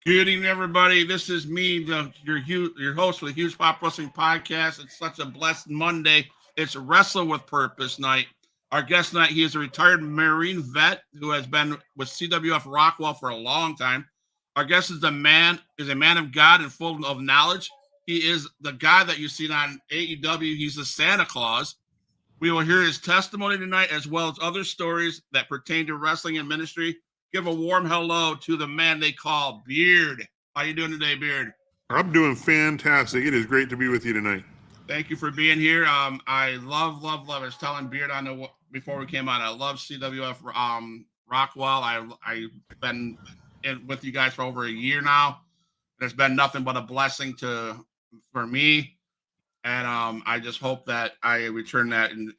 Good evening, everybody. This is me, your host for the Huge Pop Wrestling Podcast. It's such a blessed Monday. It's Wrestle with Purpose night. Our guest tonight, he is a retired Marine vet who has been with CWF Rockwell for a long time. Our guest is a man of God and full of knowledge. He is the guy that you've seen on AEW. He's the Santa Claus. We will hear his testimony tonight, as well as other stories that pertain to wrestling and ministry. Give a warm hello to the man they call Beard. How you doing today, Beard? I'm doing fantastic. It is great to be with you tonight. Thank you for being here. I love. I was telling Beard before we came on. I love CWF Rockwell. I've been with you guys for over a year now. It's been nothing but a blessing for me, and I just hope that I return that in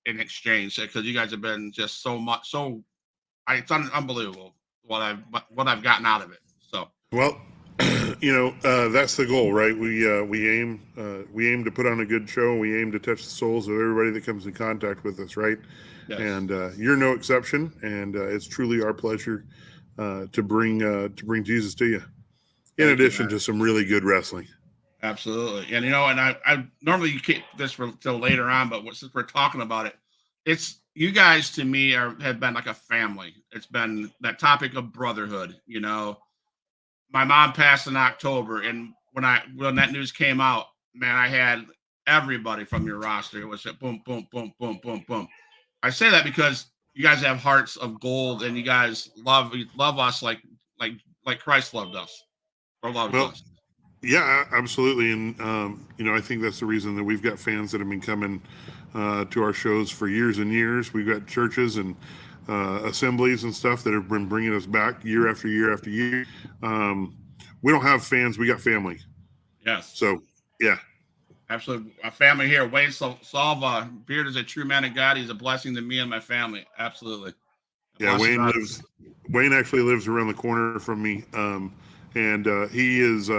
exchange, because you guys have been just it's unbelievable what I've gotten out of it. So well, that's the goal, right? We aim to put on a good show. We aim to touch the souls of everybody that comes in contact with us, right? Yes. And you're no exception. And it's truly our pleasure to bring Jesus to you. In addition to some really good wrestling. Absolutely. And I normally keep this for till later on, but since we're talking about it, it's you guys to me have been like a family. It's been that topic of brotherhood. My mom passed in October, and when that news came out, man, I had everybody from your roster. It was boom, boom, boom, boom, boom, boom. I say that because you guys have hearts of gold, and you guys love us like Christ loved us or loved us. Yeah, absolutely. And, I think that's the reason that we've got fans that have been coming to our shows for years and years. We've got churches and assemblies and stuff that have been bringing us back year after year after year. We don't have fans. We got family. Yes. So, yeah. Absolutely. A family here. Wayne Salva, Beard is a true man of God. He's a blessing to me and my family. Absolutely. Yeah, Wayne actually lives around the corner from me. And he's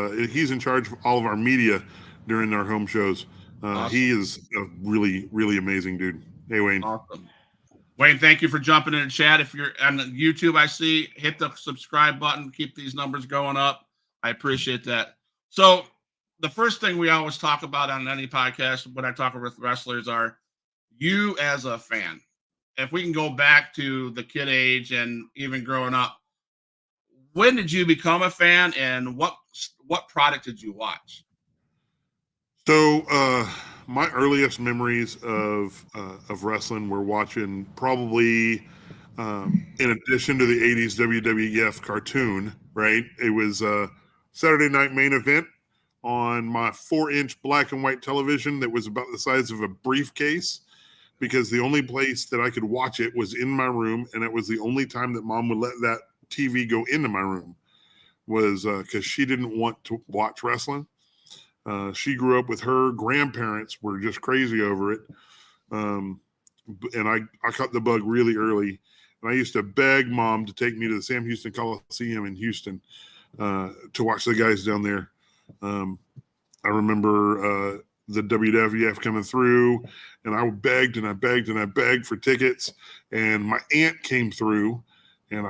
in charge of all of our media during our home shows. Awesome. He is a really, really amazing dude. Hey, Wayne. Awesome. Wayne, thank you for jumping in the chat. If you're on YouTube, I see, hit the subscribe button. Keep these numbers going up. I appreciate that. So the first thing we always talk about on any podcast when I talk with wrestlers are you as a fan. If we can go back to the kid age and even growing up, when did you become a fan, and what product did you watch? So my earliest memories of wrestling were watching probably in addition to the 80s WWF cartoon, right? It was a Saturday night main event on my 4-inch black and white television that was about the size of a briefcase, because the only place that I could watch it was in my room, and it was the only time that Mom would let that TV go into my room, was because she didn't want to watch wrestling. She grew up with her grandparents were just crazy over it. And I caught the bug really early. And I used to beg Mom to take me to the Sam Houston Coliseum in Houston to watch the guys down there. I remember the WWF coming through, and I begged and I begged and I begged for tickets. And my aunt came through, and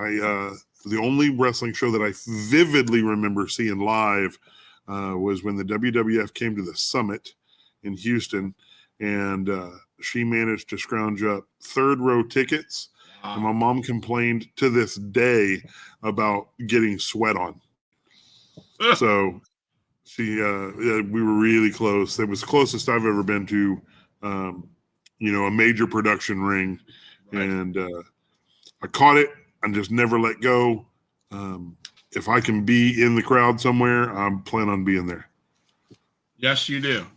the only wrestling show that I vividly remember seeing live was when the WWF came to the Summit in Houston, and she managed to scrounge up third row tickets. Wow. And my mom complained to this day about getting sweat on. So we were really close. It was the closest I've ever been to, a major production ring. Right. And I caught it and just never let go. If I can be in the crowd somewhere, I'm planning on being there. Yes, you do.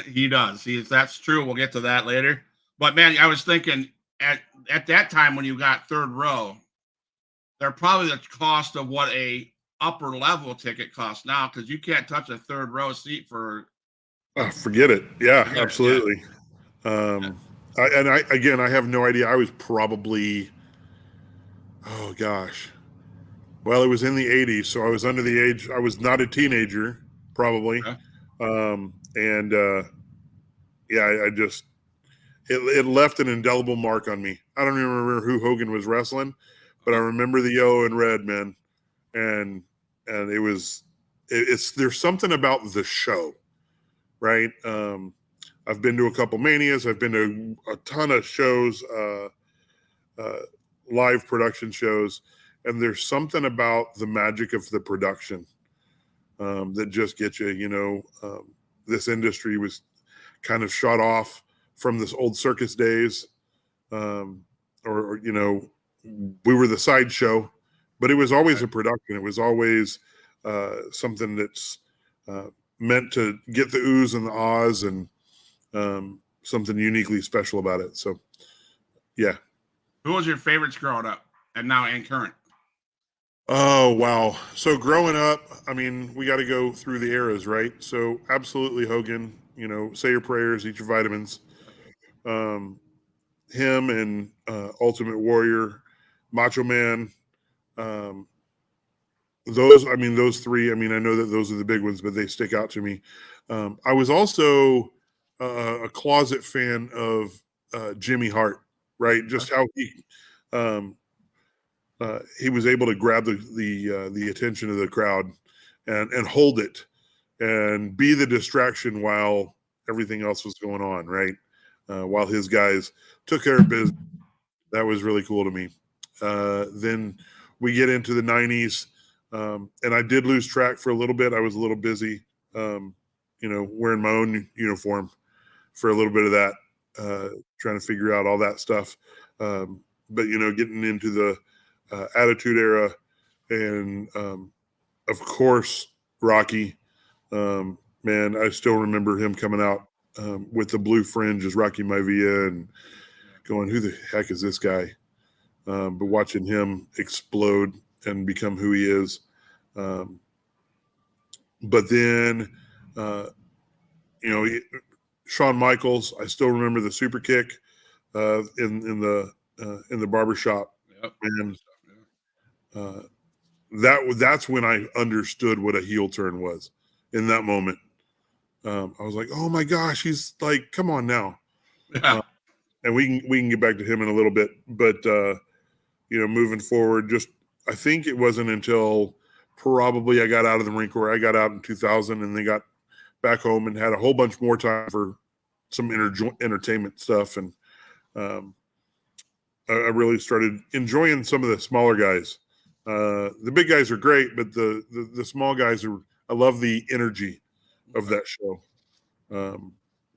He does. That's true. We'll get to that later. But man, I was thinking at that time when you got third row, they're probably the cost of what a upper level ticket costs now, because you can't touch a third row seat for. Forget it. Yeah, absolutely. Yeah. I have no idea. I was probably, oh gosh. Well, it was in the 80s, so I was under the age. I was not a teenager, probably. Okay. It left an indelible mark on me. I don't even remember who Hogan was wrestling, but I remember the yellow and red, man. and there's something about the show, right? I've been to a couple manias. I've been to a ton of shows, live production shows, and there's something about the magic of the production that just gets you. This industry was kind of shot off from this old circus days, or we were the sideshow, but it was always a production. It was always something that's meant to get the oohs and the ahs, and something uniquely special about it. So, yeah. Who was your favorites growing up and now and current? Oh, wow. So growing up, I mean, we got to go through the eras, right? So absolutely Hogan, say your prayers, eat your vitamins. Him and Ultimate Warrior, Macho Man. Those three, I know that those are the big ones, but they stick out to me. I was also a closet fan of Jimmy Hart, right? Just how he was able to grab the attention of the crowd and hold it and be the distraction while everything else was going on, right? While his guys took care of business. That was really cool to me. Then we get into the 90s, and I did lose track for a little bit. I was a little busy, wearing my own uniform for a little bit of that, trying to figure out all that stuff. But, getting into the Attitude Era and, of course, Rocky. Man, I still remember him coming out with the blue fringe as Rocky Maivia and going, who the heck is this guy? But watching him explode and become who he is. But then, Shawn Michaels, I still remember the super kick in the barbershop. Yep. And that's when I understood what a heel turn was in that moment. I was like, oh my gosh, he's like, come on now. Yeah. And we can get back to him in a little bit, but moving forward, I think it wasn't until probably I got out of the Marine Corps. I got out in 2000, and they got back home and had a whole bunch more time for some entertainment stuff, and I really started enjoying some of the smaller guys. The big guys are great, but the small guys I love the energy of that show.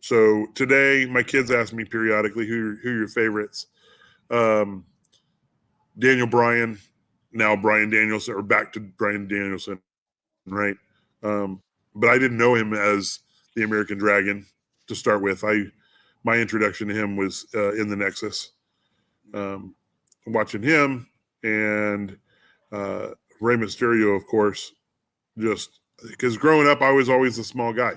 So today, my kids ask me periodically who are your favorites. Daniel Bryan, now Bryan Danielson, or back to Bryan Danielson, right? But I didn't know him as the American Dragon to start with. My introduction to him was in the Nexus. Watching him and Rey Mysterio, of course, just because growing up, I was always the small guy.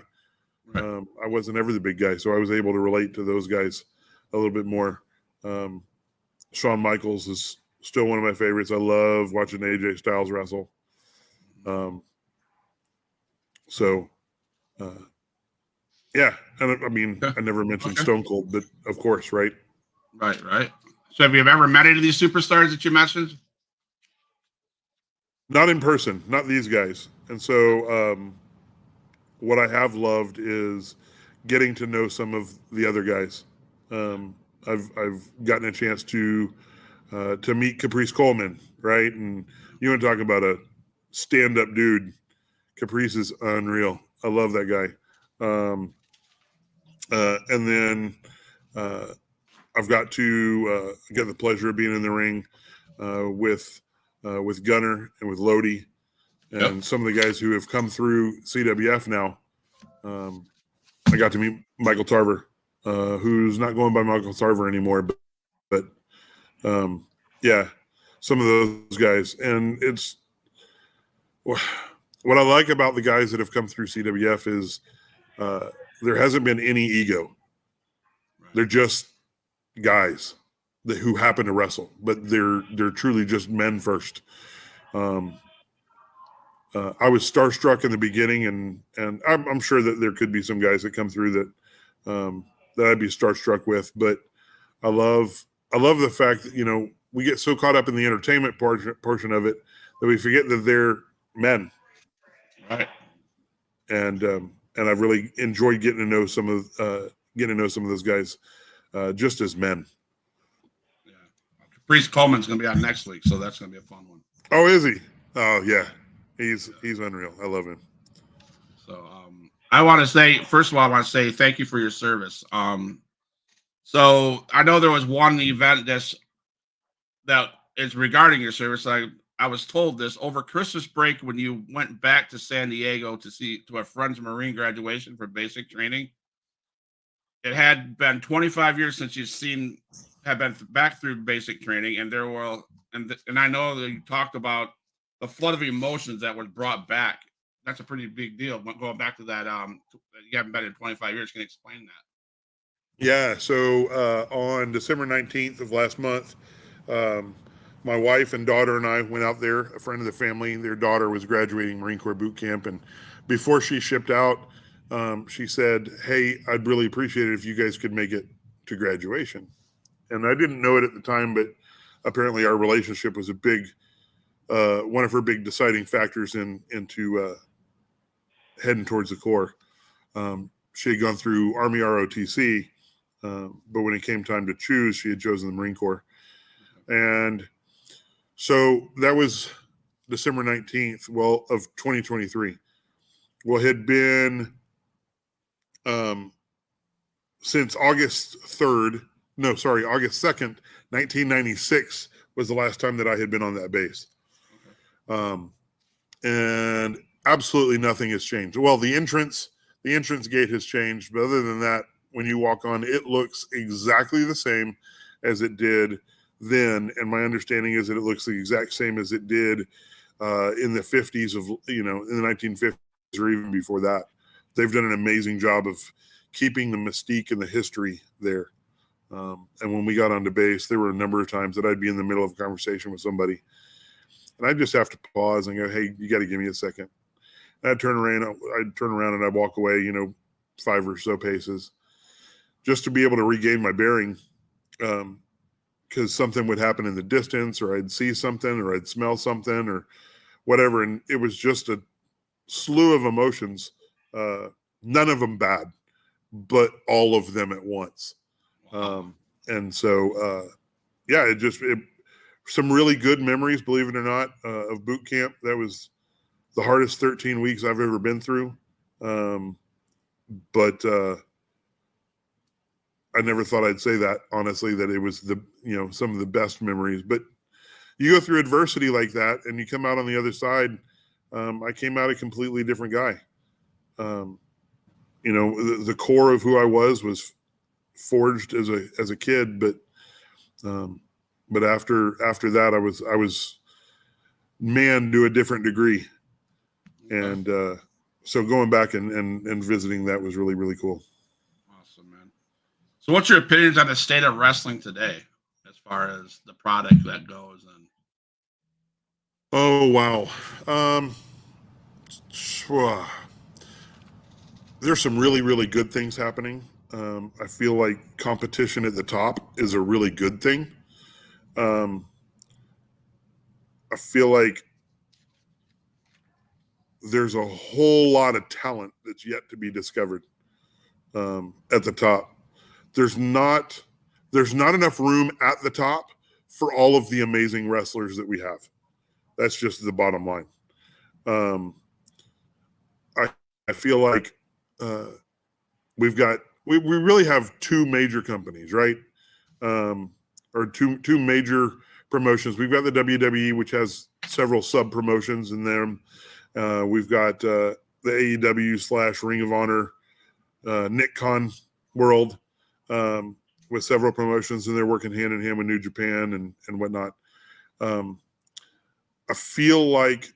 Right. I wasn't ever the big guy, so I was able to relate to those guys a little bit more. Shawn Michaels is still one of my favorites. I love watching AJ Styles wrestle. Yeah. And I never mentioned Stone Cold, but of course, right? Right. So have you ever met any of these superstars that you mentioned? Not in person, not these guys. And so what I have loved is getting to know some of the other guys. I've gotten a chance to meet Caprice Coleman, right? And you want to talk about a stand-up dude. Caprice is unreal. I love that guy. And then I've got to get the pleasure of being in the ring with Gunner and with Lodi and some of the guys who have come through CWF now. I got to meet Michael Tarver, who's not going by Michael Tarver anymore, but yeah, some of those guys. And it's what I like about the guys that have come through CWF is there hasn't been any ego. They're just guys who happen to wrestle, but they're truly just men first. I was starstruck in the beginning, and I'm sure that there could be some guys that come through that I'd be starstruck with. But I love the fact that we get so caught up in the entertainment portion of it that we forget that they're men. Right. And I've really enjoyed getting to know some of those guys just as men. Yeah. Caprice Coleman's going to be on next week, so that's going to be a fun one. Oh, is he? Oh, yeah. He's unreal. I love him. So I want to say, first of all, I want to say thank you for your service. So I know there was one event that is regarding your service. I was told this over Christmas break when you went back to San Diego to a friend's Marine graduation for basic training. It had been 25 years since had been back through basic training, and and I know that you talked about the flood of emotions that was brought back. That's a pretty big deal. Going back to that, you haven't been in 25 years. Can you explain that? Yeah. So on December 19th of last month, my wife and daughter and I went out there. A friend of the family, their daughter was graduating Marine Corps boot camp, and before she shipped out, she said, "Hey, I'd really appreciate it if you guys could make it to graduation." And I didn't know it at the time, but apparently our relationship was a big, one of her big deciding factors into heading towards the Corps. She had gone through Army ROTC, but when it came time to choose, she had chosen the Marine Corps. And so that was December 19th, of 2023. Well, it had been since August 2nd, 1996 was the last time that I had been on that base. And absolutely nothing has changed. Well, the entrance gate has changed, but other than that, when you walk on, it looks exactly the same as it did then. And my understanding is that it looks the exact same as it did in the 50s in the 1950s or even before that. They've done an amazing job of keeping the mystique and the history there. And when we got onto base, there were a number of times that I'd be in the middle of a conversation with somebody, and I'd just have to pause and go, "Hey, you got to give me a second." And I'd turn around and I'd walk away, 5 or so paces, just to be able to regain my bearing, because something would happen in the distance, or I'd see something, or I'd smell something, or whatever, and it was just a slew of emotions, none of them bad, but all of them at once. And so, some really good memories, believe it or not, of boot camp. That was the hardest 13 weeks I've ever been through. But I never thought I'd say that, honestly, that it was some of the best memories. But you go through adversity like that and you come out on the other side. I came out a completely different guy. The core of who I was forged as a kid, but after that, I was man to a different degree. And so going back and visiting that was really, really cool. Awesome, man. So what's your opinions on the state of wrestling today as far as the product that goes? And oh, wow. There's some really, really good things happening. I feel like competition at the top is a really good thing. I feel like there's a whole lot of talent that's yet to be discovered at the top. There's not enough room at the top for all of the amazing wrestlers that we have. That's just the bottom line. I feel like we really have two major companies, right? Or two major promotions. We've got the WWE, which has several sub promotions in them. We've got the AEW / Ring of Honor, Nick Khan world, with several promotions, and they're working hand in hand with New Japan and whatnot. I feel like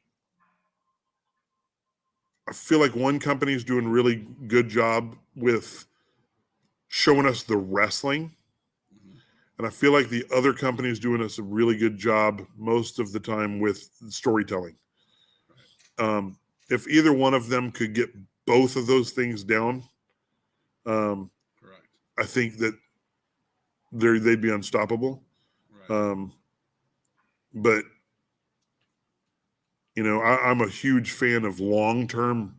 one company is doing a really good job with showing us the wrestling. And I feel like the other company is doing us a really good job most of the time with storytelling. If either one of them could get both of those things down, correct. I think that they'd be unstoppable. Right. But I'm a huge fan of long-term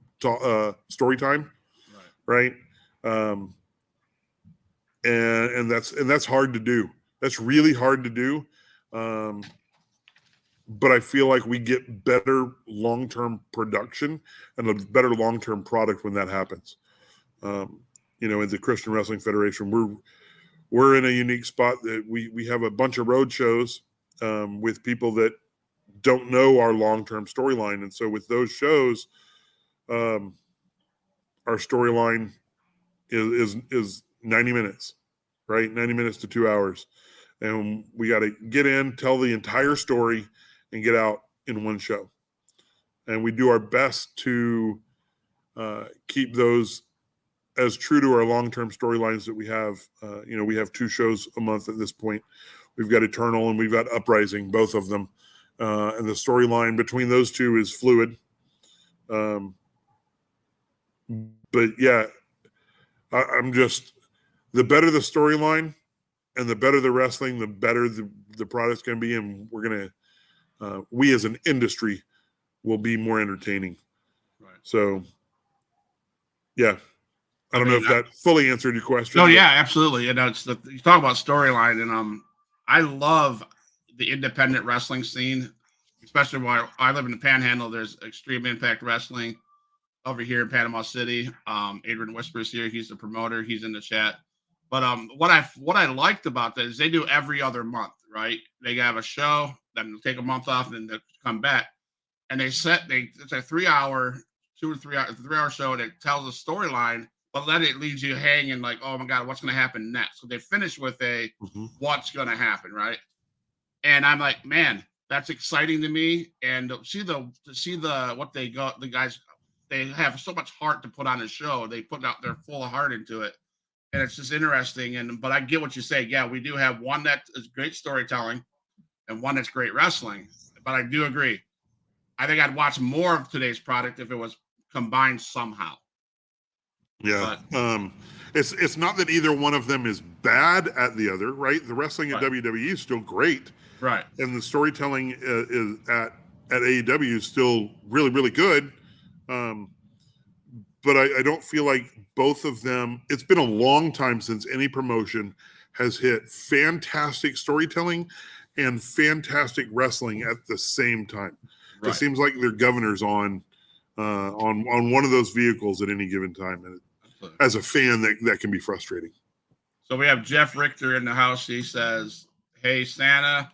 story time, right? Um, and that's hard to do. That's really hard to do. But I feel like we get better long-term production and a better long-term product when that happens. In the Christian Wrestling Federation, we're in a unique spot that we have a bunch of road shows with people that don't know our long-term storyline, and so with those shows, our storyline is 90 minutes, right? 90 minutes to 2 hours, and we got to get in, tell the entire story, and get out in one show. And we do our best to keep those as true to our long-term storylines that we have. We have 2 shows a month at this point. We've got Eternal and we've got Uprising, both of them. And the storyline between those 2 is fluid. But yeah, I'm just, the better the storyline and the better the wrestling, the better the product's going to be. And we're going to, we as an industry will be more entertaining. Right. So yeah, I don't know if that fully answered your question. No, yeah, absolutely. And you talk about storyline, and I love the independent wrestling scene, especially while I live in the Panhandle. There's Extreme Impact Wrestling over here in Panama City. Adrian Whispers here. He's the promoter. He's in the chat. But what I liked about that is they do every other month, right? They have a show, then they'll take a month off, and then they'll come back. And it's a 3-hour, 2 or 3 hour, 3-hour show, and it tells a storyline, but then it leaves you hanging like, oh my God, what's going to happen next? So they finish with what's going to happen, right? And I'm like, man, that's exciting to me. And to see what they got, the guys, they have so much heart to put on the show. They put out their full heart into it. And it's just interesting. But I get what you say. Yeah, we do have one that is great storytelling and one that's great wrestling. But I do agree. I think I'd watch more of today's product if it was combined somehow. Yeah. But, it's not that either one of them is bad at the other, right? The wrestling at WWE is still great. Right. And the storytelling is at AEW is still really, really good. But I don't feel like both of them, it's been a long time since any promotion has hit fantastic storytelling and fantastic wrestling at the same time. Right. It seems like they're governors on one of those vehicles at any given time. And as a fan, that can be frustrating. So we have Jeff Richter in the house. He says, hey, Santa.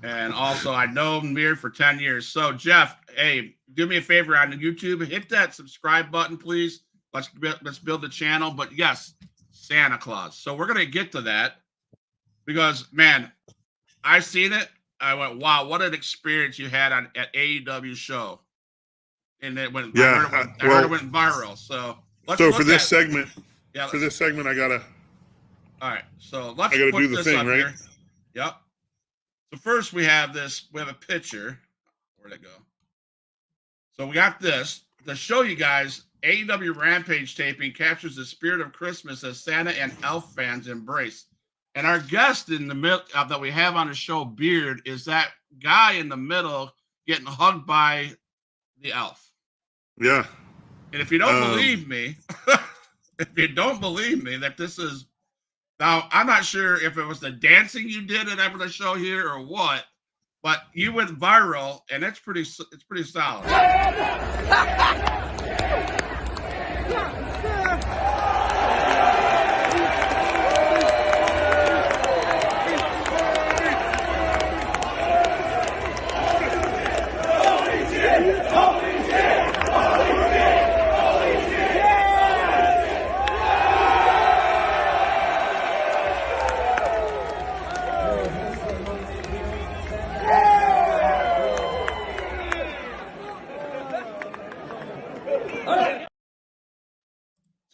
And also, I know Beard for 10 years. So, Jeff, hey, do me a favor on YouTube. Hit that subscribe button, please. Let's build the channel. But, yes, Santa Claus. So we're going to get to that because, man, I seen it. I went, wow, what an experience you had at AEW show. And it went, I heard it went viral. So for this segment, I gotta. All right, so let's put do the this thing, up right? Here. Yep. So first we have this. We have a picture. Where'd it go? So we got this to show you guys. AEW Rampage taping captures the spirit of Christmas as Santa and Elf fans embrace. And our guest in the middle that we have on the show, Beard, is that guy in the middle getting hugged by the elf. Yeah. And if you don't believe me, that this is now, I'm not sure if it was the dancing you did at the show here or what, but you went viral, and it's pretty solid.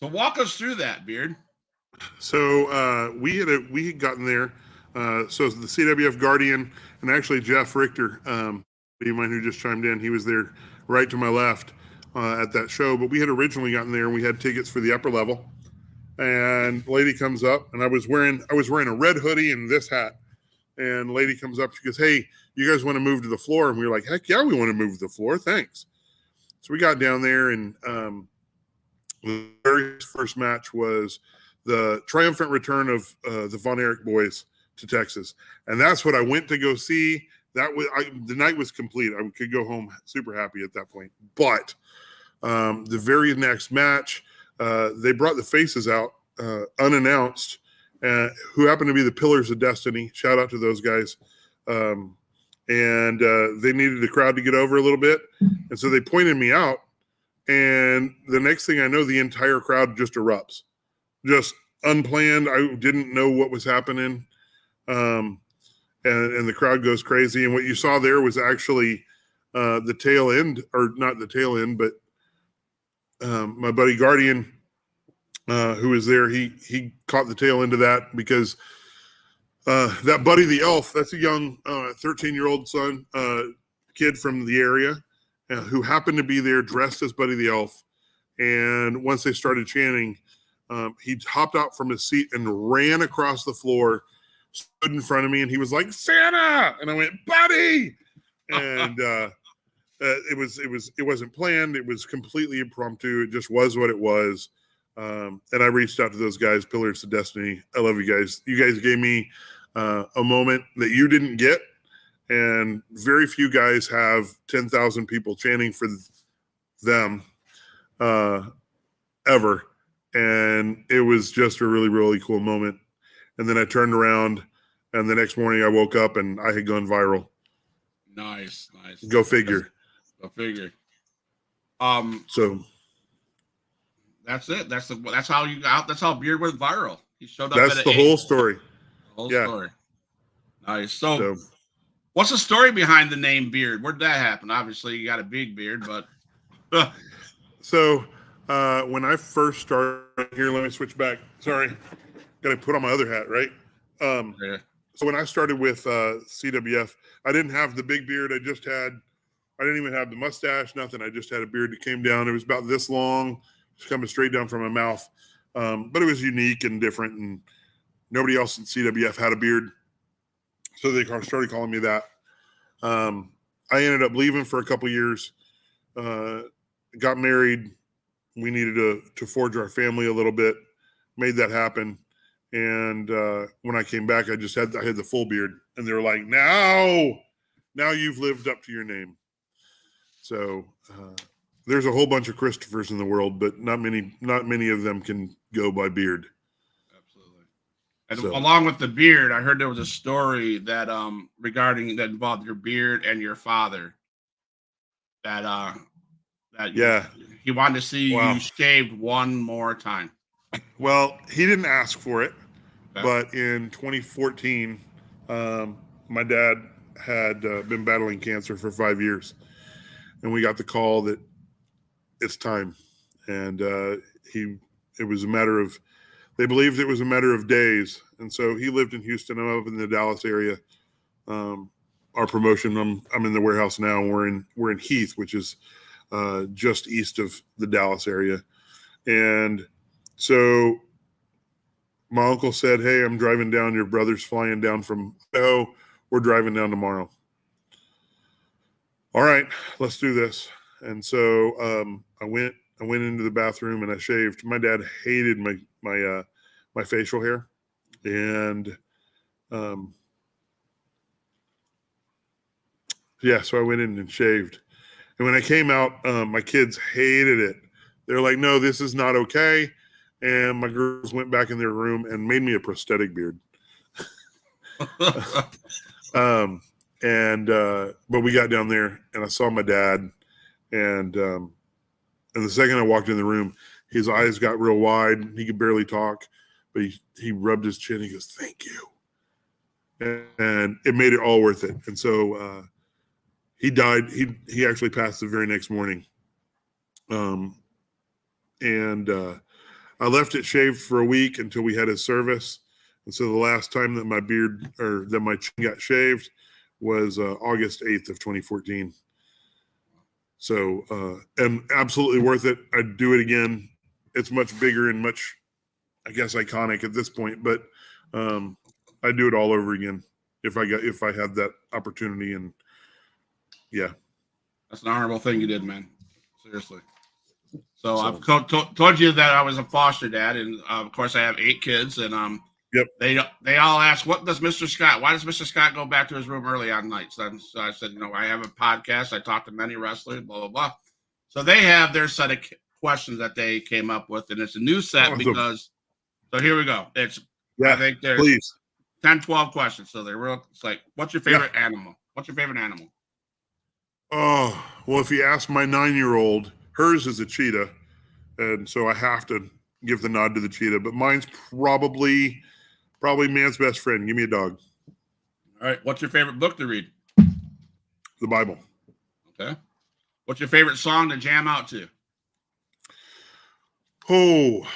So walk us through that, Beard. So we had gotten there. So the CWF Guardian and actually Jeff Richter, do you mind who just chimed in? He was there right to my left at that show. But we had originally gotten there and we had tickets for the upper level. And the lady comes up and I was wearing a red hoodie and this hat. and the lady comes up. She goes, "Hey, you guys want to move to the floor?" And we were like, "Heck yeah, we want to move to the floor. Thanks." So we got down there, and the very first match was the triumphant return of the Von Erich boys to Texas, and that's what I went to go see. The night was complete. I could go home super happy at that point. But the very next match, they brought the faces out unannounced, who happened to be the Pillars of Destiny. Shout out to those guys. And they needed the crowd to get over a little bit, and so they pointed me out. And the next thing I know, the entire crowd just erupts, just unplanned. I didn't know what was happening. And the crowd goes crazy. And what you saw there was actually the tail end, or not the tail end, but my buddy Guardian, who was there, he caught the tail end of that, because that Buddy the Elf, that's a young 13-year-old kid from the area who happened to be there dressed as Buddy the Elf. And once they started chanting, he hopped out from his seat and ran across the floor, stood in front of me, and he was like, "Santa!" And I went, "Buddy!" And it wasn't planned. It was completely impromptu. It just was what it was. And I reached out to those guys, Pillars of Destiny. I love you guys. You guys gave me a moment that you didn't get. And very few guys have 10,000 people chanting for them ever. And it was just a really, really cool moment. And then I turned around, and the next morning I woke up and I had gone viral. Nice. Go figure. Go figure. So that's it. That's how Beard went viral. He showed up. That's the whole story. The whole story. Nice. So, what's the story behind the name Beard? Where'd that happen? Obviously, you got a big beard, but. So, when I first started here, let me switch back. Sorry, got to put on my other hat, right? Yeah. So when I started with CWF, I didn't have the big beard. I didn't even have the mustache, nothing. I just had a beard that came down. It was about this long, just coming straight down from my mouth. But it was unique and different, and nobody else in CWF had a beard. So they started calling me that. I ended up leaving for a couple years, got married. We needed to forge our family a little bit, made that happen. And when I came back, I had the full beard, and they were like, now you've lived up to your name. So there's a whole bunch of Christophers in the world, but not many of them can go by beard. Absolutely. And along with the beard, I heard there was a story that regarding that involved your beard and your father. That he wanted to see you shaved one more time. Well, he didn't ask for it, but in 2014, my dad had been battling cancer for 5 years, and we got the call that it's time. And it was a matter of, they believed it was a matter of days. And so he lived in Houston. I'm up in the Dallas area. Our promotion, I'm in the warehouse now. And we're in Heath, which is just east of the Dallas area. And so my uncle said, "Hey, I'm driving down. Your brother's flying down from Idaho. We're driving down tomorrow." All right, let's do this. And so I went into the bathroom and I shaved. My dad hated my facial hair, and so I went in and shaved. And when I came out, my kids hated it. They're like, "No, this is not okay." And my girls went back in their room and made me a prosthetic beard. But we got down there and I saw my dad, and the second I walked in the room, his eyes got real wide. He could barely talk, but he rubbed his chin. He goes, "Thank you." And it made it all worth it. And so he died. He actually passed the very next morning. I left it shaved for a week until we had his service. And so the last time that my chin got shaved was August 8th of 2014. So, and absolutely worth it. I'd do it again. It's much bigger and much, I guess, iconic at this point, but I'd do it all over again. if I had that opportunity. And yeah, That's an honorable thing you did, man. Seriously. So, So- I've told you that I was a foster dad, and of course I have 8 kids, and Yep. they all ask, why does Mr. Scott go back to his room early on nights? So I said, I have a podcast. I talk to many wrestlers, blah blah blah. So they have their set of questions that they came up with, and it's a new set Awesome. because. So here we go. I think there's please. 10, 12 questions. So they're real. It's like, what's your favorite animal? What's your favorite animal? Oh, well, if you ask my 9-year-old, hers is a cheetah. And so I have to give the nod to the cheetah, but mine's probably man's best friend. Give me a dog. All right. What's your favorite book to read? The Bible. Okay. What's your favorite song to jam out to? Oh,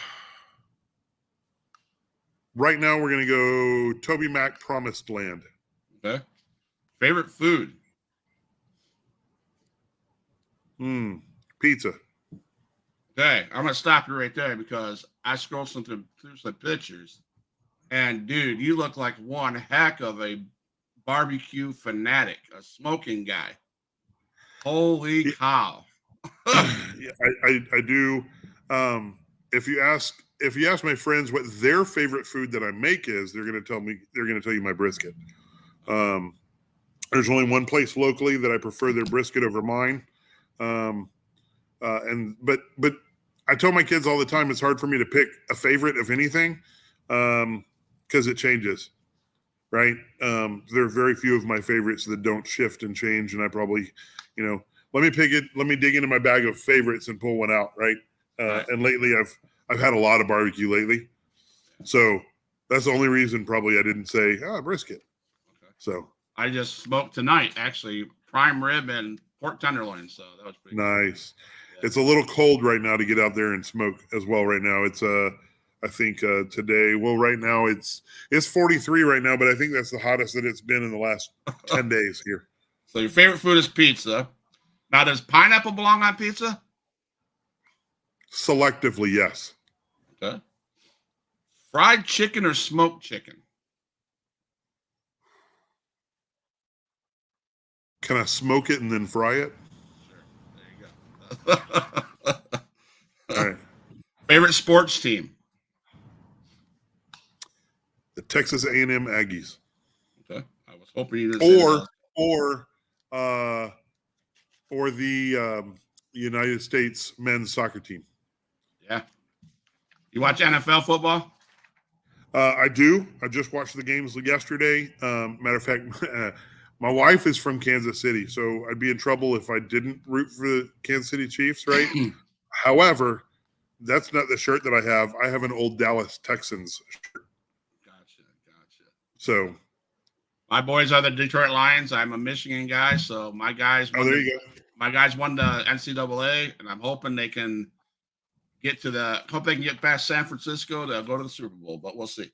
right now we're going to go Toby Mac, Promised Land. Okay. Favorite food? Pizza. Okay. I'm going to stop you right there because I scrolled through some pictures. And, dude, you look like one heck of a barbecue fanatic, a smoking guy. Holy cow. Yeah, I do. If you ask my friends what their favorite food that I make is, they're going to tell you my brisket. There's only one place locally that I prefer their brisket over mine. But I tell my kids all the time, it's hard for me to pick a favorite of anything, because it changes, right? There are very few of my favorites that don't shift and change. And I probably, let me dig into my bag of favorites and pull one out. Right. Right. And lately I've had a lot of barbecue lately. So that's the only reason probably I didn't say, brisket. Okay. So I just smoked tonight, actually, prime rib and pork tenderloin. So that was pretty nice. Yeah. It's a little cold right now to get out there and smoke as well. Right now, it's I think today. Well, right now it's 43 right now, but I think that's the hottest that it's been in the last 10 days here. So your favorite food is pizza. Now, does pineapple belong on pizza? Selectively, yes. Okay. Fried chicken or smoked chicken? Can I smoke it and then fry it? Sure. There you go. All right. Favorite sports team? The Texas A&M Aggies. Okay. I was hoping you didn't say that. Or the United States men's soccer team. Yeah. You watch NFL football? I do. I just watched the games yesterday. Matter of fact, my wife is from Kansas City, so I'd be in trouble if I didn't root for the Kansas City Chiefs, right? However, that's not the shirt that I have. I have an old Dallas Texans shirt. Gotcha. So My boys are the Detroit Lions. I'm a Michigan guy, so my guys. there you go. My guys won the NCAA, and I'm hoping they can get past San Francisco to go to the Super Bowl, but we'll see.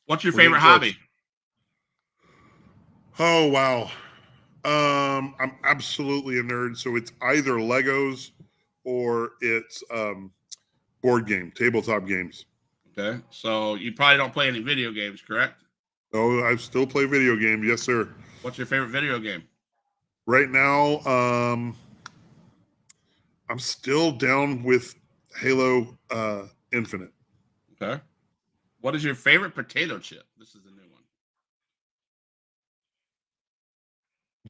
What's your favorite hobby? Oh, wow. I'm absolutely a nerd. So it's either Legos or it's tabletop games. Okay. So you probably don't play any video games, correct? Oh, I still play video games. Yes, sir. What's your favorite video game? Right now, I'm still down with Halo Infinite. Okay. What is your favorite potato chip? This is a new one.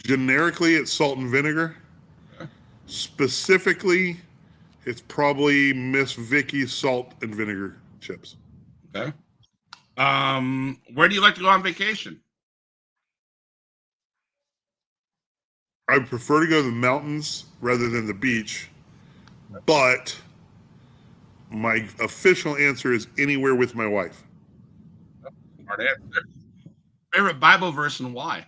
Generically, it's salt and vinegar. Okay. Specifically, it's probably Miss Vicky's salt and vinegar chips. Okay. Where do you like to go on vacation? I prefer to go to the mountains rather than the beach, but my official answer is anywhere with my wife. Smart answer. Favorite Bible verse and why?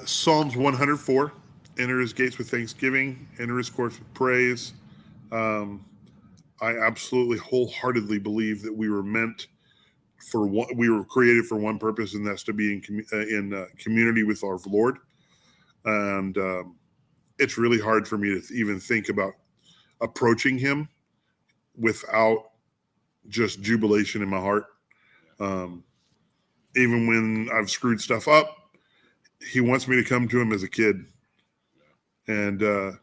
Psalms 104. Enter his gates with thanksgiving, enter his courts with praise. I absolutely wholeheartedly believe that we were created for one purpose, and that's to be in community with our Lord. And it's really hard for me to even think about approaching him without just jubilation in my heart. even when I've screwed stuff up, he wants me to come to him as a kid. And I'll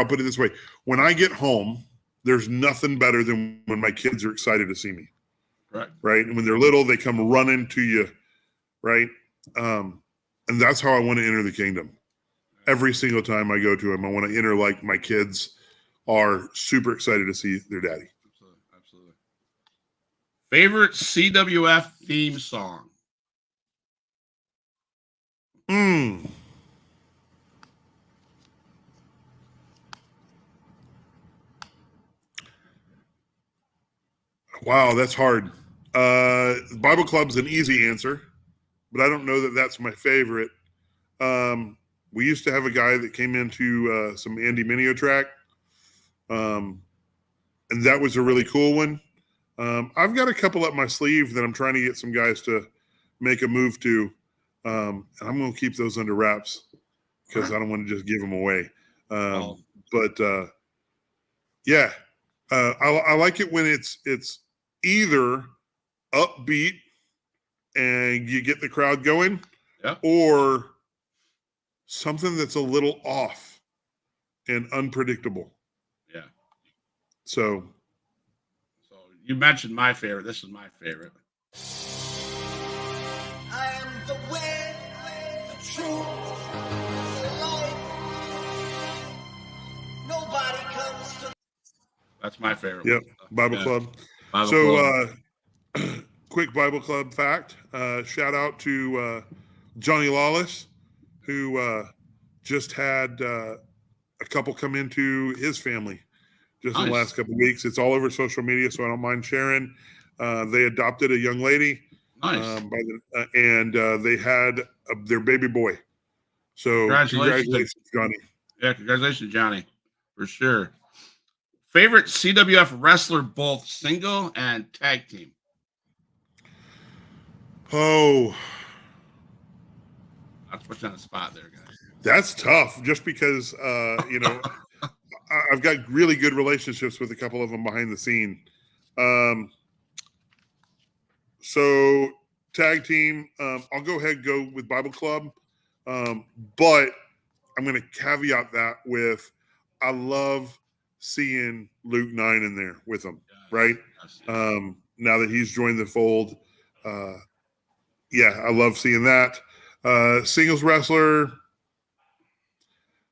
put it this way. When I get home, there's nothing better than when my kids are excited to see me. Right. And when they're little, they come running to you. Right. And that's how I want to enter the kingdom. Every single time I go to him, I want to enter like my kids are super excited to see their daddy. Absolutely. Favorite CWF theme song? Wow, that's hard. Bible Club's an easy answer, but I don't know that that's my favorite. We used to have a guy that came into some Andy Mineo track, and that was a really cool one. I've got a couple up my sleeve that I'm trying to get some guys to make a move to, and I'm going to keep those under wraps because I don't want to just give them away. But yeah, I like it when it's either upbeat and you get the crowd going, or something that's a little off and unpredictable. Yeah. So you mentioned my favorite. This is my favorite. I am the way, the truth, the light. Nobody comes to. That's my favorite. Yep. Bible Club. Bible Club. Quick Bible Club fact. Shout out to Johnny Lawless, who just had a couple come into his family just in the last couple of weeks. It's all over social media, so I don't mind sharing. They adopted a young lady. Nice. And they had their baby boy. So congratulations, Johnny. Yeah, congratulations, Johnny, for sure. Favorite CWF wrestler, both single and tag team? Oh. I'll put you on the spot there, guys. That's tough, just because, I've got really good relationships with a couple of them behind the scene. So tag team, I'll go ahead and go with Bible Club. But I'm going to caveat that with, I love seeing Luke 9 in there with him, right? Now that he's joined the fold. I love seeing that. Singles wrestler,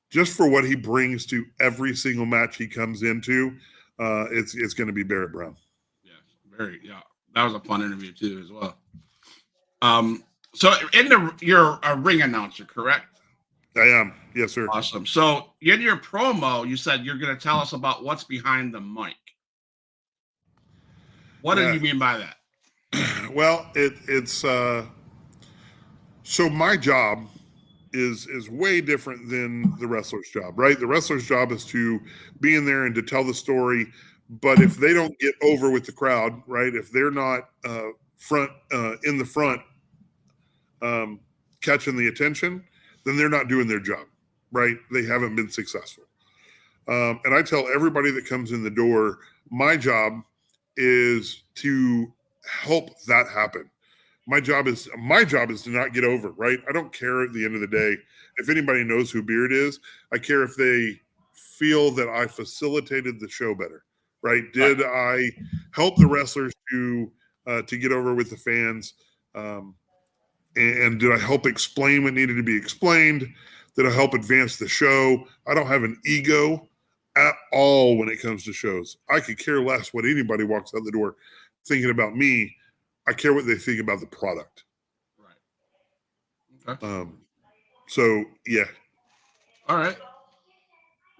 just for what he brings to every single match he comes into, it's going to be Barrett Brown. Yeah, that was a fun interview too, as well. So you're a ring announcer, correct? I am, yes, sir. Awesome. So in your promo, you said you're going to tell us about what's behind the mic. What do you mean by that? Well, it's so my job is way different than the wrestler's job, right? The wrestler's job is to be in there and to tell the story. But if they don't get over with the crowd, right? If they're not in the front catching the attention, then they're not doing their job, right? They haven't been successful. And I tell everybody that comes in the door, my job is to help that happen. My job is to not get over, right? I don't care at the end of the day if anybody knows who Beard is. I care if they feel that I facilitated the show better, right? Did I help the wrestlers to get over with the fans? And did I help explain what needed to be explained? Did I help advance the show? I don't have an ego at all when it comes to shows. I could care less what anybody walks out the door thinking about me. I care what they think about the product. Right. Okay. So, yeah. All right.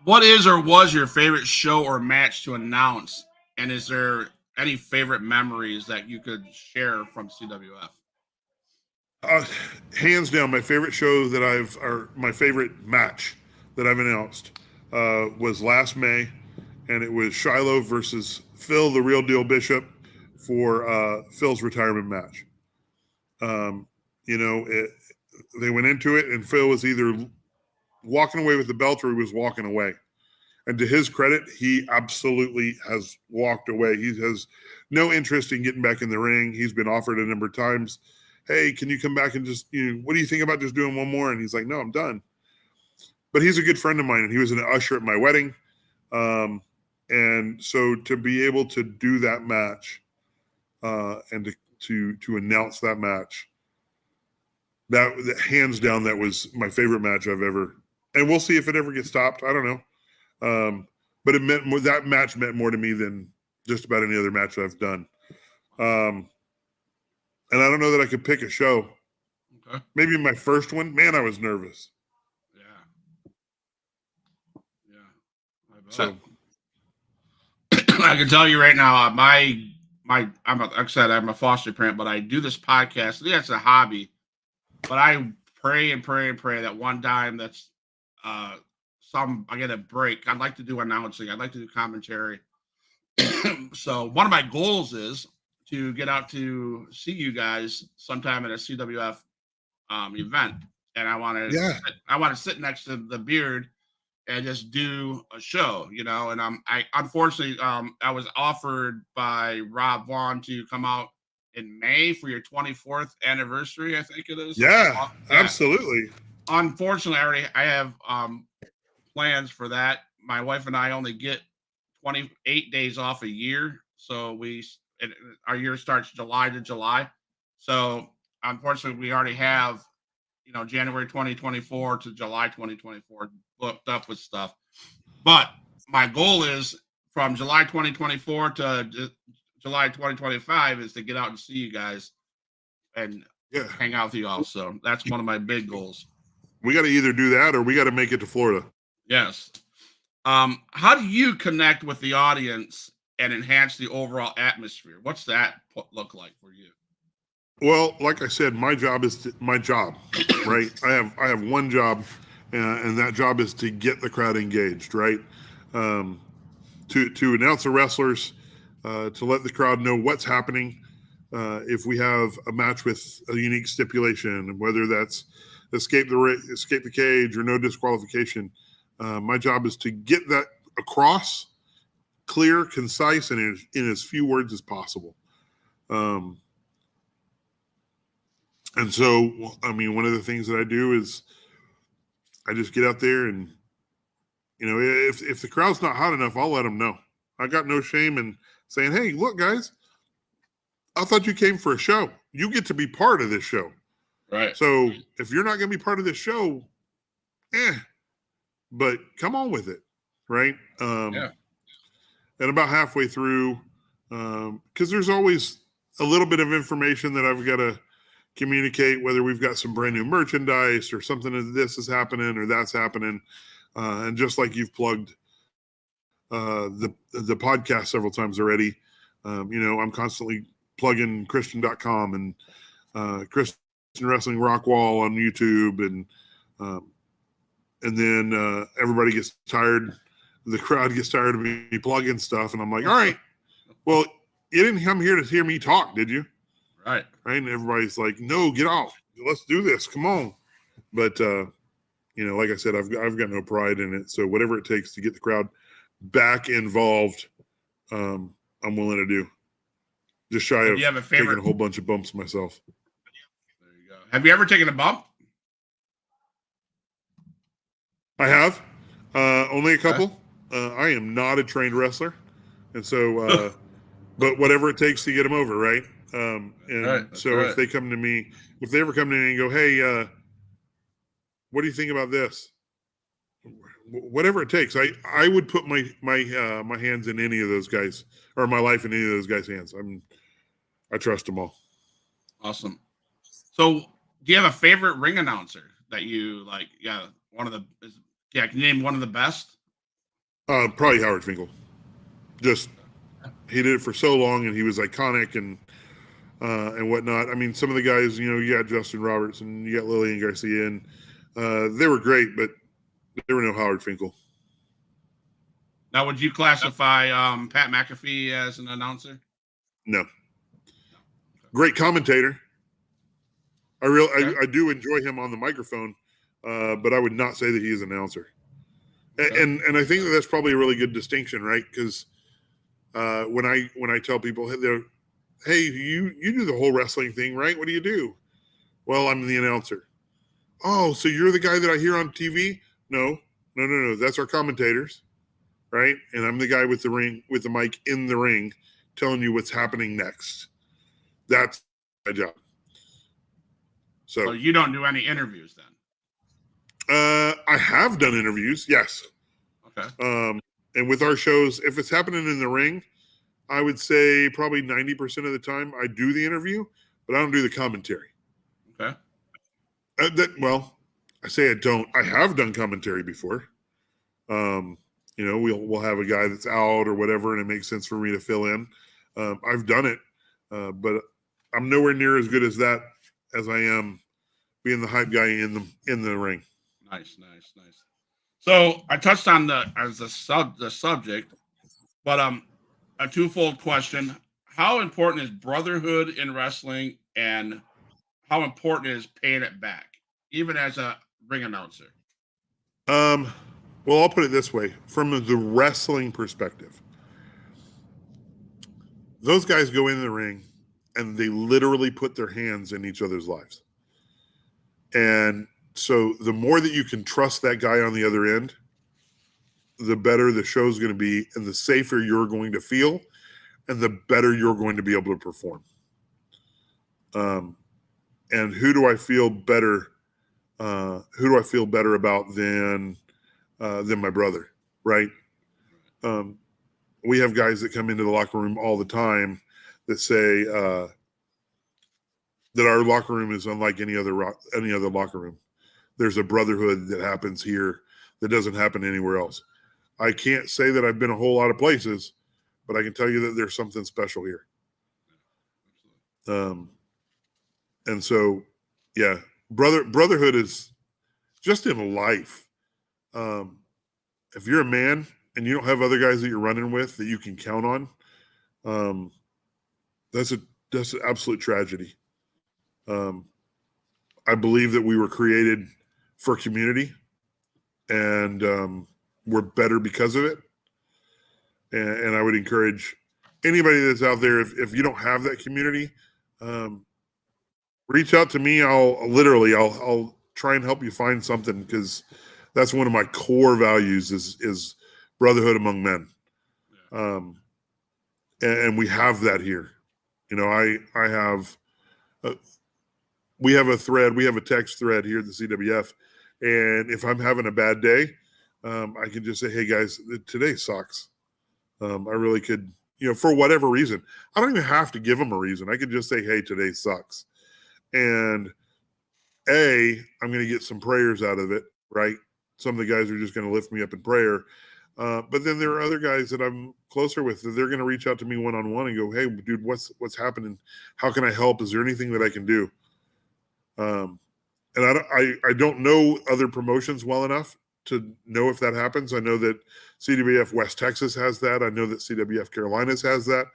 What is or was your favorite show or match to announce? And is there any favorite memories that you could share from CWF? Hands down, my favorite show my favorite match that I've announced was last May, and it was Shiloh versus Phil, the Real Deal Bishop, for Phil's retirement match. They went into it, and Phil was either walking away with the belt or he was walking away. And to his credit, he absolutely has walked away. He has no interest in getting back in the ring. He's been offered a number of times, hey, can you come back and just, what do you think about just doing one more? And he's like, no, I'm done. But he's a good friend of mine, and he was an usher at my wedding. And so to be able to do that match and to announce that match, that hands down, that was my favorite match I've ever. And we'll see if it ever gets stopped. I don't know. But it meant more, that match meant more to me than just about any other match I've done. And I don't know that I could pick a show. Okay. Maybe my first one, man, I was nervous. Yeah. So I can tell you right now, like I said, I'm a foster parent, but I do this podcast. I think that's a hobby. But I pray and pray and pray that one time that's I get a break. I'd like to do announcing. I'd like to do commentary. So one of my goals is to get out to see you guys sometime at a CWF event, and I want to sit next to the Beard and just do a show, And I unfortunately I was offered by Rob Vaughn to come out in May for your 24th anniversary, I think it is. Yeah, absolutely. Unfortunately, I have plans for that. My wife and I only get 28 days off a year, so our year starts July to July. So unfortunately, we already have January 2024 to July 2024 booked up with stuff. But my goal is from July 2024 to July 2025 is to get out and see you guys and hang out with you all. So that's one of my big goals. We got to either do that or we got to make it to Florida. Yes. How do you connect with the audience and enhance the overall atmosphere? What's that look like for you? Well, like I said, my job is my job, right? I have one job, and that job is to get the crowd engaged, right? To announce the wrestlers, to let the crowd know what's happening. If we have a match with a unique stipulation, whether that's escape the cage or no disqualification, my job is to get that across, clear, concise, and in as few words as possible. And so, I mean, one of the things that I do is I just get out there and, if the crowd's not hot enough, I'll let them know. I got no shame in saying, hey, look, guys, I thought you came for a show. You get to be part of this show. Right. So if you're not going to be part of this show, but come on with it. Right. And about halfway through, because there's always a little bit of information that I've got to communicate, whether we've got some brand new merchandise or something that this is happening or that's happening. And just like you've plugged the podcast several times already, I'm constantly plugging Christian.com and Christian Wrestling Rockwall on YouTube. And then everybody gets tired. The crowd gets tired of me plugging stuff. And I'm like, all right, well, you didn't come here to hear me talk, did you? Right. And everybody's like, no, get off. Let's do this. Come on. But, like I said, I've got no pride in it. So whatever it takes to get the crowd back involved, I'm willing to do. Just shy of taking a whole bunch of bumps myself. There you go. Have you ever taken a bump? I have. Only a couple. I am not a trained wrestler. And so, but whatever it takes to get them over, right? If they come to me, if they ever come to me and go, hey, what do you think about this? Whatever it takes, I would put my hands in any of those guys, or my life in any of those guys' hands. I trust them all. Awesome. So, do you have a favorite ring announcer that you like? Yeah, can you name one of the best? Probably Howard Finkel. Just he did it for so long, and he was iconic and whatnot. I mean, some of the guys, you got Justin Roberts and you got Lillian Garcia, and they were great, but they were no Howard Finkel. Now, would you classify Pat McAfee as an announcer? No. Great commentator. I do enjoy him on the microphone, but I would not say that he is an announcer. Okay. And I think that that's probably a really good distinction, right? Because when I tell people, hey, you do the whole wrestling thing, right? What do you do? Well, I'm the announcer. Oh, so you're the guy that I hear on TV? No, no. That's our commentators, right? And I'm the guy with the mic in the ring, telling you what's happening next. That's my job. So So you don't do any interviews then? I have done interviews, yes. Okay. And with our shows, if it's happening in the ring, I would say probably 90% of the time I do the interview, but I don't do the commentary. Okay. I say I don't. I have done commentary before. We'll have a guy that's out or whatever, and it makes sense for me to fill in. I've done it, but I'm nowhere near as good as that as I am being the hype guy in the ring. Nice. So I touched on the subject, but a twofold question: how important is brotherhood in wrestling, and how important is paying it back, even as a ring announcer? Well, I'll put it this way: from the wrestling perspective, those guys go in the ring and they literally put their hands in each other's lives. And so the more that you can trust that guy on the other end, the better the show's going to be, and the safer you're going to feel, and the better you're going to be able to perform. And who do I feel better? Who do I feel better about than my brother? Right? We have guys that come into the locker room all the time that say that our locker room is unlike any other locker room. There's a brotherhood that happens here that doesn't happen anywhere else. I can't say that I've been a whole lot of places, but I can tell you that there's something special here. And so, yeah, brotherhood is just in life. If you're a man and you don't have other guys that you're running with that you can count on, that's an absolute tragedy. I believe that we were created for community, and we're better because of it. And I would encourage anybody that's out there, if you don't have that community, reach out to me. I'll try and help you find something, because that's one of my core values is brotherhood among men. And we have that here. I have we have a thread. We have a text thread here at the CWF, and if I'm having a bad day, I can just say, "Hey guys, today sucks." I really could, for whatever reason. I don't even have to give them a reason. I could just say, "Hey, today sucks," and I'm going to get some prayers out of it, right? Some of the guys are just going to lift me up in prayer. But then there are other guys that I'm closer with that they're going to reach out to me one-on-one and go, "Hey, dude, what's happening? How can I help? Is there anything that I can do?" And I don't know other promotions well enough to know if that happens. I know that CWF West Texas has that. I know that CWF Carolinas has that.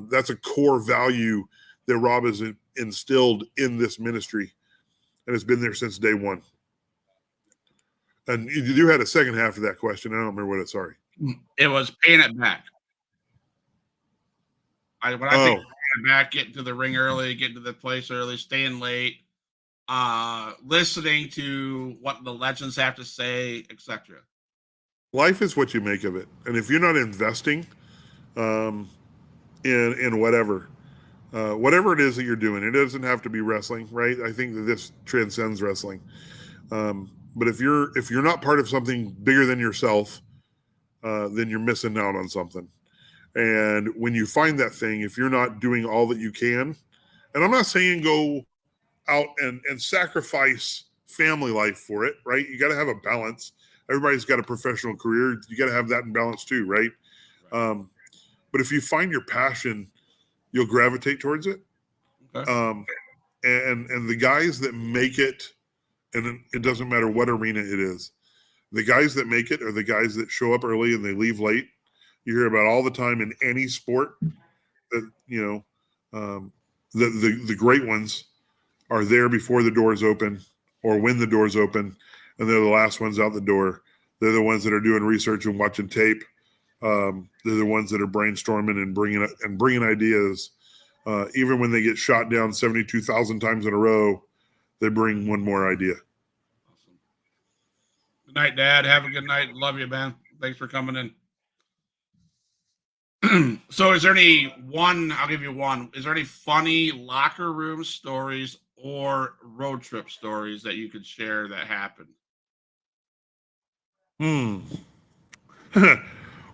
That's a core value that Rob has instilled in this ministry, and it's been there since day one. And you had a second half of that question. I don't remember what it's. Sorry. It was paying it back. When I think paying it back, getting to the ring early, getting to the place early, staying late, listening to what the legends have to say, etc. Life is what you make of it, and if you're not investing in whatever it is that you're doing, it doesn't have to be wrestling, right? I think that this transcends wrestling. But if you're not part of something bigger than yourself, then you're missing out on something. And when you find that thing, if you're not doing all that you can, and I'm not saying go out and sacrifice family life for it, right? You got to have a balance. Everybody's got a professional career. You got to have that in balance too, right? But if you find your passion, you'll gravitate towards it. Okay. And the guys that make it, and it doesn't matter what arena it is, the guys that make it are the guys that show up early and they leave late. You hear about all the time in any sport that, the great ones are there before the doors open or when the doors open, and they're the last ones out the door. They're the ones that are doing research and watching tape. They're the ones that are brainstorming and bringing ideas. Even when they get shot down 72,000 times in a row, they bring one more idea. Awesome. Good night, Dad. Have a good night. Love you, man. Thanks for coming in. So is there any one, I'll give you one, is there any funny locker room stories or road trip stories that you could share that happened?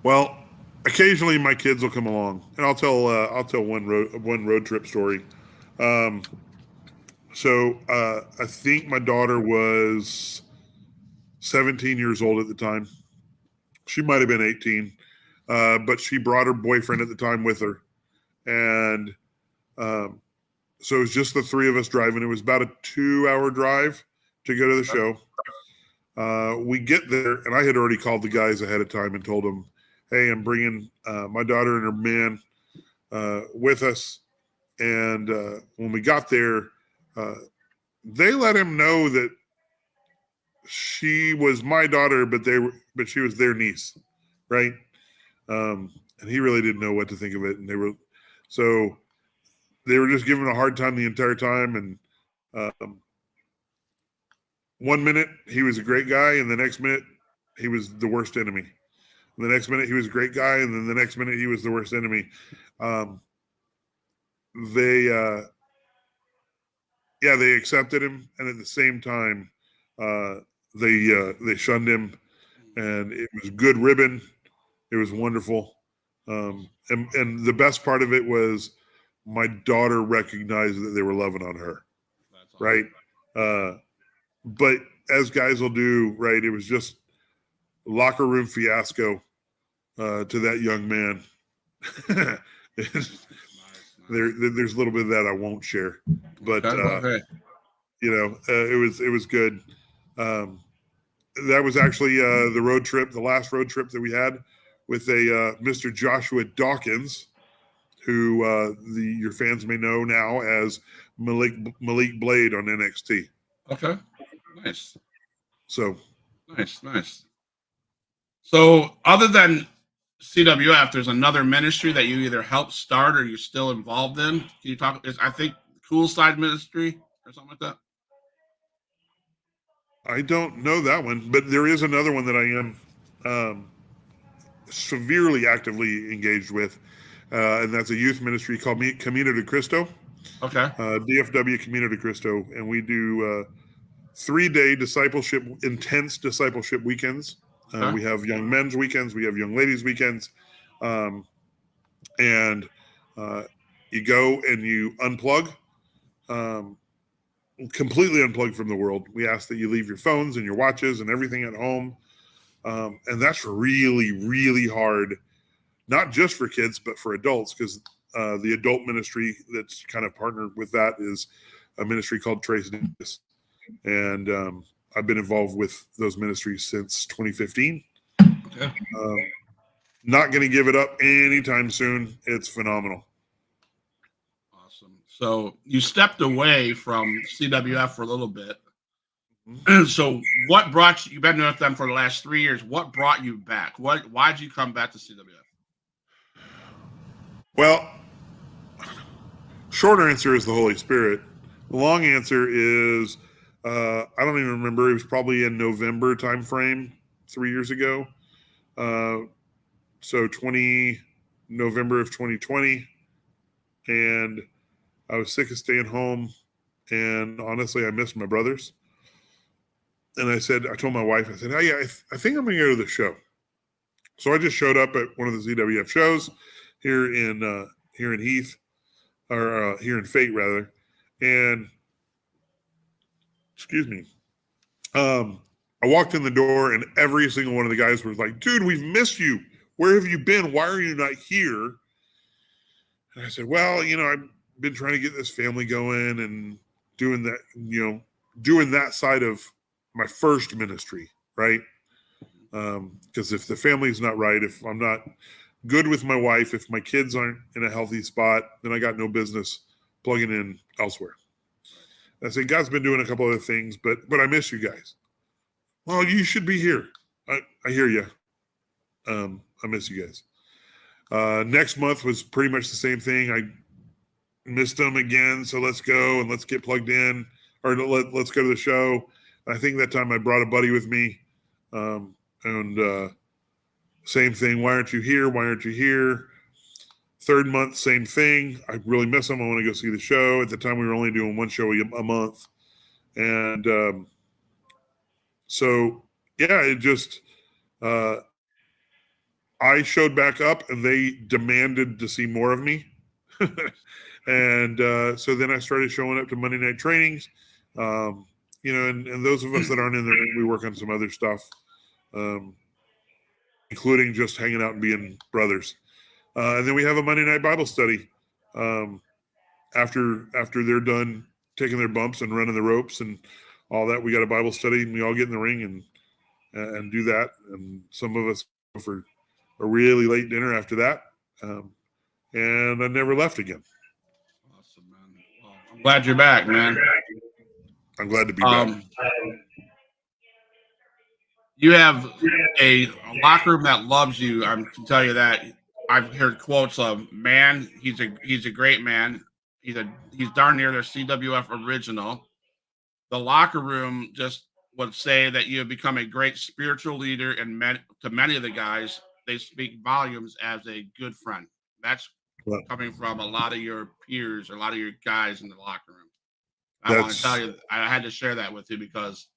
Well, occasionally my kids will come along, and I'll tell one road trip story. I think my daughter was 17 years old at the time. She might have been 18, but she brought her boyfriend at the time with her, and so it was just the three of us driving. It was about a 2-hour drive to go to the show. We get there, and I had already called the guys ahead of time and told them, hey, I'm bringing my daughter and her man with us. And when we got there, they let him know that she was my daughter, but she was their niece, right? And he really didn't know what to think of it. And they were just giving him a hard time the entire time. And 1 minute he was a great guy, and the next minute he was the worst enemy. And the next minute he was a great guy, and then the next minute he was the worst enemy. They accepted him, and at the same time, they shunned him, and it was good ribbon. It was wonderful, and the best part of it was my daughter recognized that they were loving on her. That's awesome. Right? But as guys will do, right? It was just locker room fiasco to that young man. There's a little bit of that I won't share, but it was good. That was actually the last road trip that we had with a Mr. Joshua Dawkins, who your fans may know now as Malik Blade on NXT. Okay, nice. So nice. So other than CWF, there's another ministry that you either helped start or you're still involved in. Can you talk? I think Cool Side Ministry or something like that. I don't know that one, but there is another one that I am severely actively engaged with, and that's a youth ministry called Camino de Cristo. Okay. DFW Camino de Cristo, and we do 3-day intense discipleship weekends. Okay. We have young men's weekends, we have young ladies weekends, and you go and you unplug, completely unplug from the world. We ask that you leave your phones and your watches and everything at home, and that's really, really hard, not just for kids but for adults, because the adult ministry that's kind of partnered with that is a ministry called Trace Davis, and I've been involved with those ministries since 2015. Okay. Not going to give it up anytime soon. It's phenomenal. Awesome. So you stepped away from CWF for a little bit. Mm-hmm. So what brought you? You've been with them for the last 3 years. What brought you back? Why'd you come back to CWF? Well, short answer is the Holy Spirit. The long answer is I don't even remember. It was probably in November timeframe 3 years ago. So November of 2020, and I was sick of staying home, and honestly, I missed my brothers. And I told my wife, I said, "Hey, I think I'm going to go to the show." So I just showed up at one of the ZWF shows here in Heath, or here in Fate rather, and excuse me. I walked in the door, and every single one of the guys was like, "Dude, we've missed you. Where have you been? Why are you not here?" And I said, "Well, I've been trying to get this family going and doing that side of my first ministry, right? Because if the family's not right, if I'm not good with my wife, if my kids aren't in a healthy spot, then I got no business plugging in elsewhere." I said, "God's been doing a couple other things, but I miss you guys." "Well, you should be here." I hear you. I miss you guys. Next month was pretty much the same thing. I missed them again, so let's go and let's get plugged in, or let's go to the show. I think that time I brought a buddy with me, and same thing. Why aren't you here? Why aren't you here? Third month, same thing. I really miss them. I want to go see the show. At the time, we were only doing one show a month, and so yeah, it just I showed back up, and they demanded to see more of me. And so then I started showing up to Monday night trainings. And those of us that aren't in there, we work on some other stuff, including just hanging out and being brothers. And then we have a Monday night Bible study after they're done taking their bumps and running the ropes and all that. We got a Bible study, and we all get in the ring and do that. And some of us go for a really late dinner after that. And I never left again. Awesome, man. Well, I'm glad you're back, man. I'm glad to be back. You have a locker room that loves you. I can tell you that. I've heard quotes of, man, he's a great man. He's darn near their CWF original. The locker room just would say that you have become a great spiritual leader, and to many of the guys, they speak volumes as a good friend. That's coming from a lot of your peers, a lot of your guys in the locker room. I want to tell you, I had to share that with you because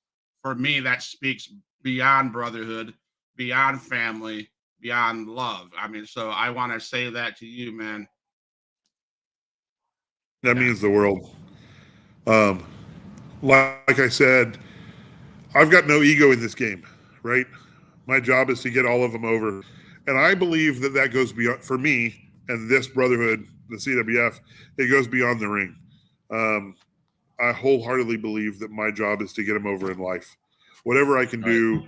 for me, that speaks beyond brotherhood, beyond family, beyond love. I mean, so I want to say that to you, man. That means the world. Like I said, I've got no ego in this game, right? My job is to get all of them over. And I believe that goes beyond, for me and this brotherhood, the CWF, it goes beyond the ring. I wholeheartedly believe that my job is to get them over in life. Whatever I can do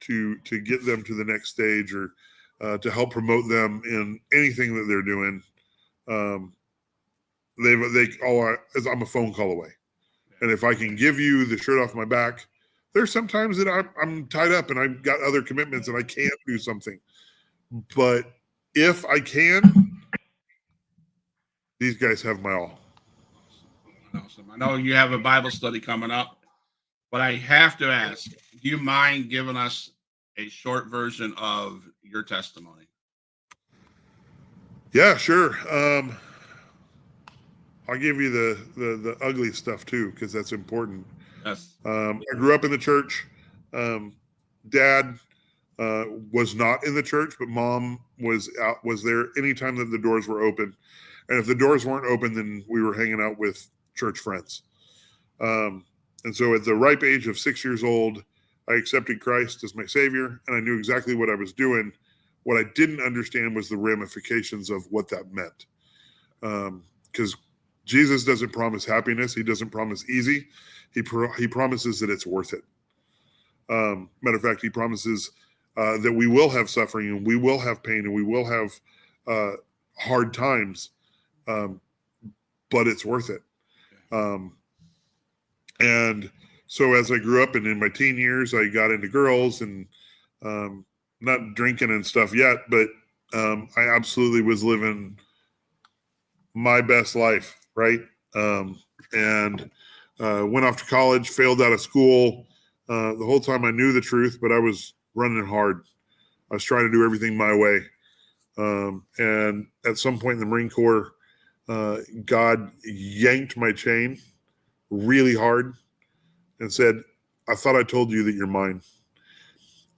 to get them to the next stage, or to help promote them in anything that they're doing. I'm a phone call away. And if I can give you the shirt off my back, there's sometimes that I'm tied up and I've got other commitments and I can't do something. But if I can, these guys have my all. Awesome. I know you have a Bible study coming up, but I have to ask, do you mind giving us a short version of your testimony? Yeah, sure. I'll give you the ugly stuff too, because that's important. Yes. I grew up in the church. Dad was not in the church, but Mom was there anytime that the doors were open. And if the doors weren't open, then we were hanging out with church friends. And so at the ripe age of 6 years old, I accepted Christ as my Savior, and I knew exactly what I was doing. What I didn't understand was the ramifications of what that meant. Because Jesus doesn't promise happiness. He doesn't promise easy. He promises that it's worth it. Matter of fact, he promises that we will have suffering and we will have pain and we will have hard times, but it's worth it. And so as I grew up and in my teen years, I got into girls and not drinking and stuff yet, but I absolutely was living my best life, right? And went off to college, failed out of school. The whole time I knew the truth, but I was running hard. I was trying to do everything my way. And at some point in the Marine Corps, God yanked my chain really hard and said, I thought I told you that you're mine.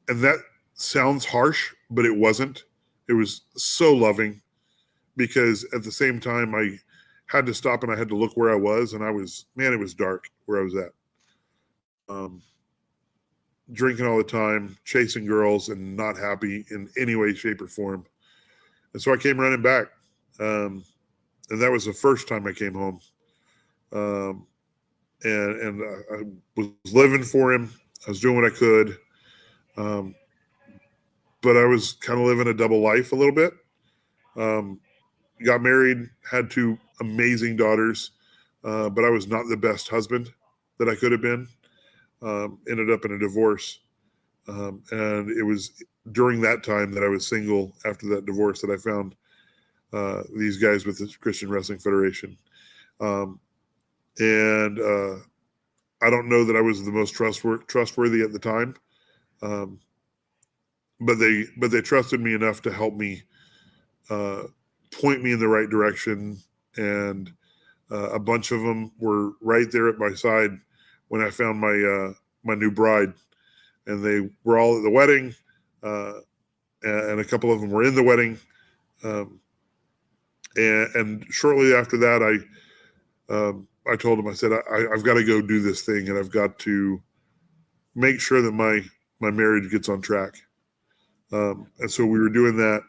And that sounds harsh, but it wasn't. It was so loving, because at the same time I had to stop and I had to look where I was, and it was dark where I was at. Drinking all the time, chasing girls, and not happy in any way, shape, or form. And so I came running back. And that was the first time I came home. And I was living for him. I was doing what I could. But I was kind of living a double life a little bit. Got married, had 2 amazing daughters, but I was not the best husband that I could have been. Ended up in a divorce. And it was during that time that I was single after that divorce that I found these guys with the Christian Wrestling Federation. And I don't know that I was the most trustworthy at the time, but they trusted me enough to help me point me in the right direction. And a bunch of them were right there at my side when I found my new bride, and they were all at the wedding, and a couple of them were in the wedding. And shortly after that, I told him, I said, I've got to go do this thing, and I've got to make sure that my marriage gets on track. And so we were doing that,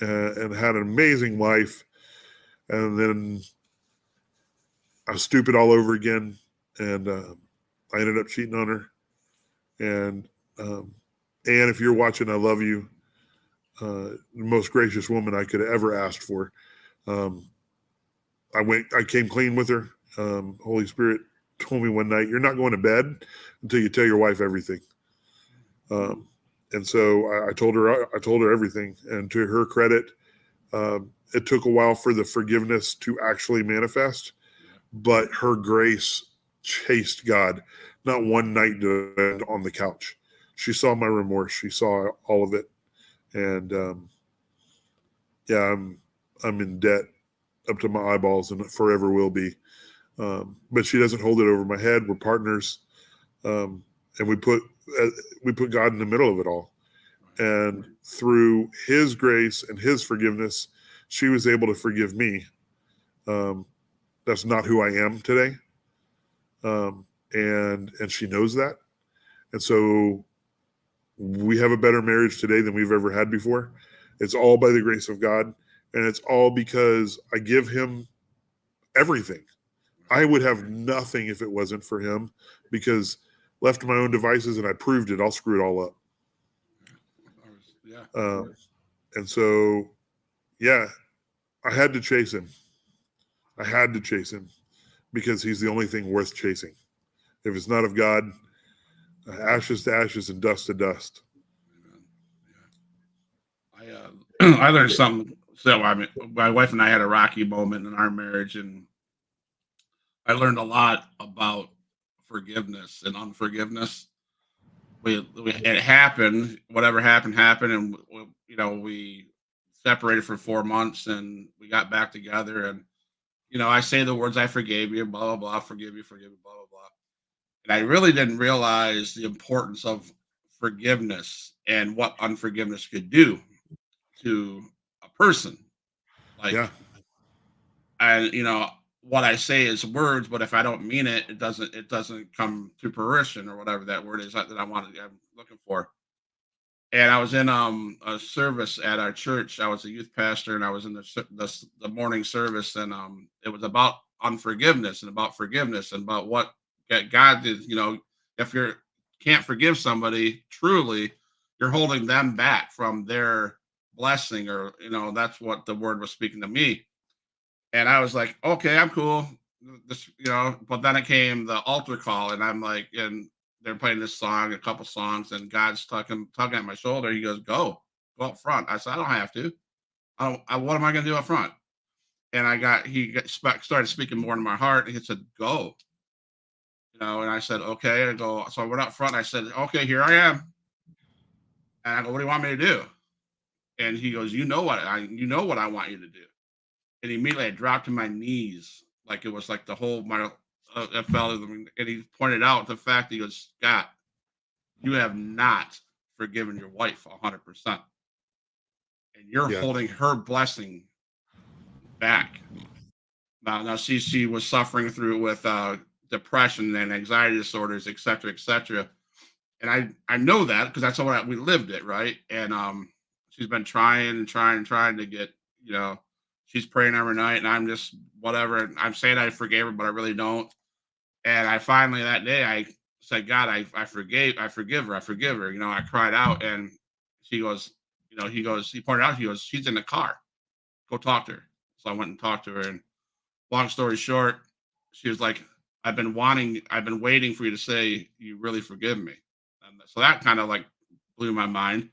and had an amazing life. And then I was stupid all over again, and I ended up cheating on her. And if you're watching, I love you. The most gracious woman I could have ever asked for. I came clean with her. Holy Spirit told me one night, you're not going to bed until you tell your wife everything. And so I told her everything. And to her credit, it took a while for the forgiveness to actually manifest, but her grace chased God. Not one night on the couch. She saw my remorse. She saw all of it. And I'm in debt up to my eyeballs and forever will be. But she doesn't hold it over my head. We're partners. And we put God in the middle of it all. And through his grace and his forgiveness, she was able to forgive me. That's not who I am today. And she knows that. And so we have a better marriage today than we've ever had before. It's all by the grace of God. And it's all because I give him everything. I would have nothing if it wasn't for him, because left to my own devices, and I proved it, I'll screw it all up. Yeah. And so, I had to chase him. Because he's the only thing worth chasing. If it's not of God, ashes to ashes and dust to dust. I learned something. So I mean, my wife and I had a rocky moment in our marriage, and I learned a lot about forgiveness and unforgiveness. It happened. Whatever happened, and we separated for 4 months, and we got back together. And I say the words, "I forgave you," blah blah blah, forgive you, blah blah blah. And I really didn't realize the importance of forgiveness and what unforgiveness could do to a person. Like, Yeah. and what I say is words, but if I don't mean it, it doesn't come to fruition, or whatever that word is that I'm looking for. And I was in a service at our church. I was a youth pastor, and I was in the morning service, and it was about unforgiveness and about forgiveness and about what God did. If you can't forgive somebody truly, you're holding them back from their blessing, or that's what the word was speaking to me. And I was like, okay, I'm cool. But then it came the altar call, and I'm like, and they're playing this song, a couple songs, and God's tugging at my shoulder. He goes, go up front. I said, I don't have to. What am I going to do up front? And started speaking more in my heart. And he said, go. And I said, okay. So I went up front. And I said, okay, here I am. And I go, what do you want me to do? And he goes, you know what I want you to do. And immediately I dropped to my knees, like it was like the whole I fell. And he pointed out the fact that he goes, Scott, you have not forgiven your wife 100%, and you're holding her blessing back. Now she was suffering through with depression and anxiety disorders, et cetera, et cetera. And I know that because that's what we lived it, right? And she's been trying to get, she's praying every night, and I'm just whatever. I'm saying I forgave her, but I really don't. And I finally that day I said, God, I forgive her. I cried out, and he pointed out, she's in the car. Go talk to her. So I went and talked to her, and long story short, she was like, I've been waiting for you to say you really forgive me. And so that kind of like blew my mind.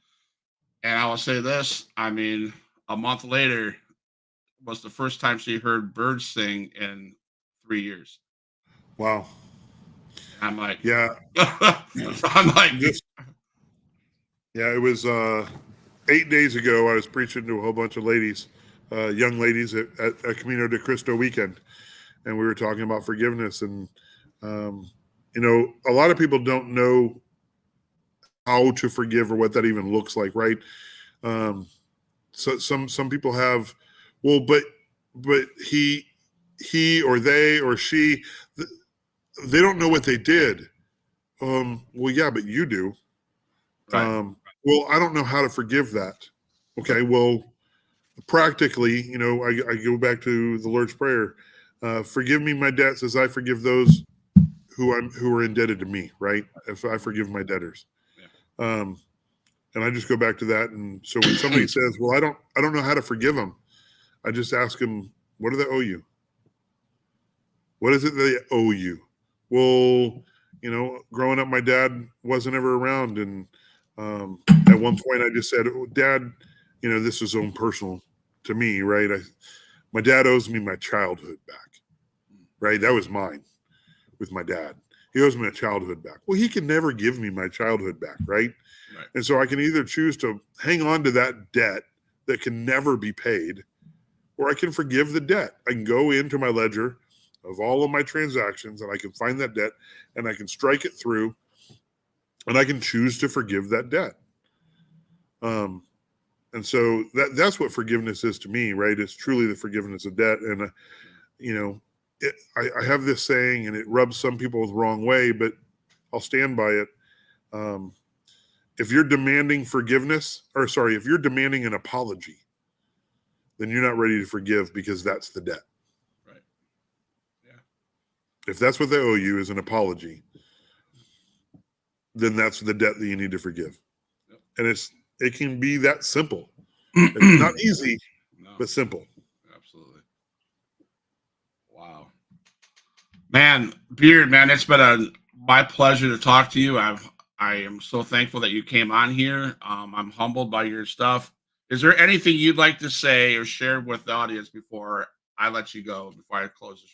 And I will say this, I mean, a month later was the first time she heard birds sing in 3 years. Wow. I'm like, Yeah. so I'm like, Yeah, it was 8 days ago. I was preaching to a whole bunch of ladies, young ladies at Camino de Cristo weekend, and we were talking about forgiveness. And you know, a lot of people don't know how to forgive or what that even looks like, right? So some people have, well, but he or they or she, they don't know what they did. Well, yeah, but you do. right. Well, I don't know how to forgive that. Okay, well, practically, you know, I go back to the Lord's Prayer. Forgive me my debts as I forgive those who are indebted to me, right? If I forgive my debtors. Yeah. And I just go back to that. And so when somebody says, well, I don't know how to forgive them, I just ask them, what do they owe you? What is it they owe you? Well, you know, growing up, my dad wasn't ever around. And at one point I just said, oh, Dad, you know, this is own personal to me, right? My dad owes me my childhood back, right? That was mine with my dad. He owes me my childhood back. Well, he can never give me my childhood back, right? Right. And so I can either choose to hang on to that debt that can never be paid, or I can forgive the debt. I can go into my ledger of all of my transactions and I can find that debt and I can strike it through and I can choose to forgive that debt. And so that's what forgiveness is to me, right? It's truly the forgiveness of debt. And, you know, I have this saying and it rubs some people the wrong way, but I'll stand by it. If you're demanding forgiveness, if you're demanding an apology, then you're not ready to forgive because that's the debt. Right. Yeah. If that's what they owe you is an apology, then that's the debt that you need to forgive. Yep. And it can be that simple. It's not easy, but simple. Absolutely. Wow. Man, Beard, man, it's been my pleasure to talk to you. I am so thankful that you came on here. I'm humbled by your stuff. Is there anything you'd like to say or share with the audience before I let you go, before I close the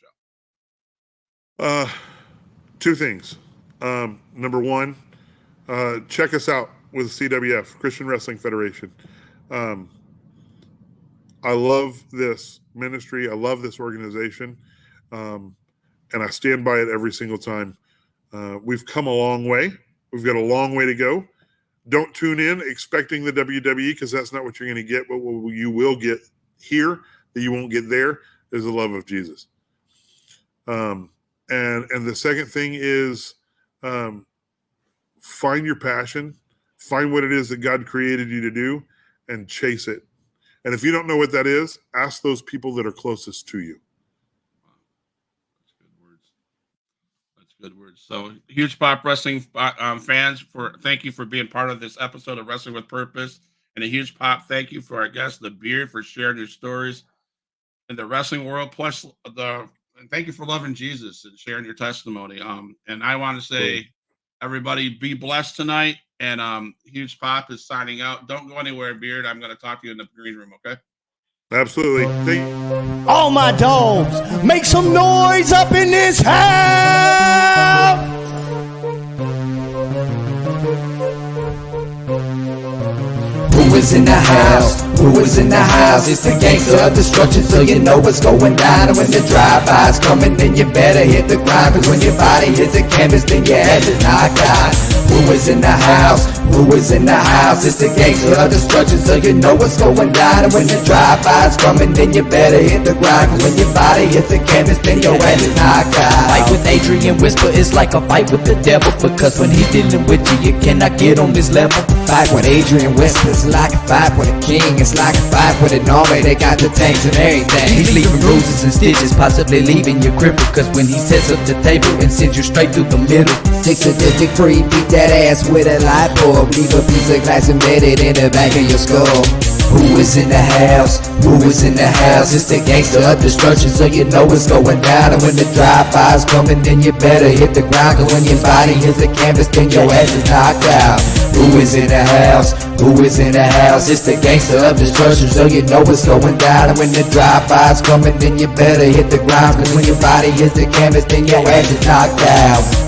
show? Two things. Number one, check us out with CWF, Christian Wrestling Federation. I love this ministry. I love this organization. And I stand by it every single time. We've come a long way. We've got a long way to go. Don't tune in expecting the WWE because that's not what you're going to get. But what you will get here that you won't get there is the love of Jesus. And the second thing is find your passion, find what it is that God created you to do, and chase it. And if you don't know what that is, ask those people that are closest to you. Good words. So, Huge Pop Wrestling fans, thank you for being part of this episode of Wrestling with Purpose. And a huge pop thank you for our guest, The Beard, for sharing your stories in the wrestling world. Plus, and thank you for loving Jesus and sharing your testimony. And I want to say, everybody, be blessed tonight. And Huge Pop is signing out. Don't go anywhere, Beard. I'm going to talk to you in the green room. Okay. Absolutely. All my dogs, make some noise up in this house. Who is in the house? Who is in the house? It's the gangster of destruction, so you know what's going down. And when the drive-by's coming, then you better hit the grind. Cause when your body hits the canvas, then your head is knocked out. Who is in the house? Who is in the house? It's the gangster of destruction, so you know what's going down. And when the drive-by's coming, then you better hit the grind. Cause when your body hits the canvas, then your head is knocked out. Fight with Adrian Whisper is like a fight with the devil, because when he's dealing with you, you cannot get on this level. Fight with Adrian Whisper is like a fight with a king. It's like a fight with an army. They got the tanks and everything. He's leaving bruises and stitches, possibly leaving you crippled. Cause when he sets up the table and sends you straight through the middle. 6 sadistic free, beat that ass with a light bulb. Leave a piece of glass embedded in the back of your skull. Who is in the house? Who is in the house? It's the gangster of destruction, so you know what's going down. And when the drive-by's coming, then you better hit the ground. Cause when your body hits the canvas, then your ass is knocked out. Who is in the house? Who is in the house? It's the gangster of destruction, so you know what's going down. And when the drive-by's coming, then you better hit the ground. Cause when your body hits the canvas, then your ass is knocked out.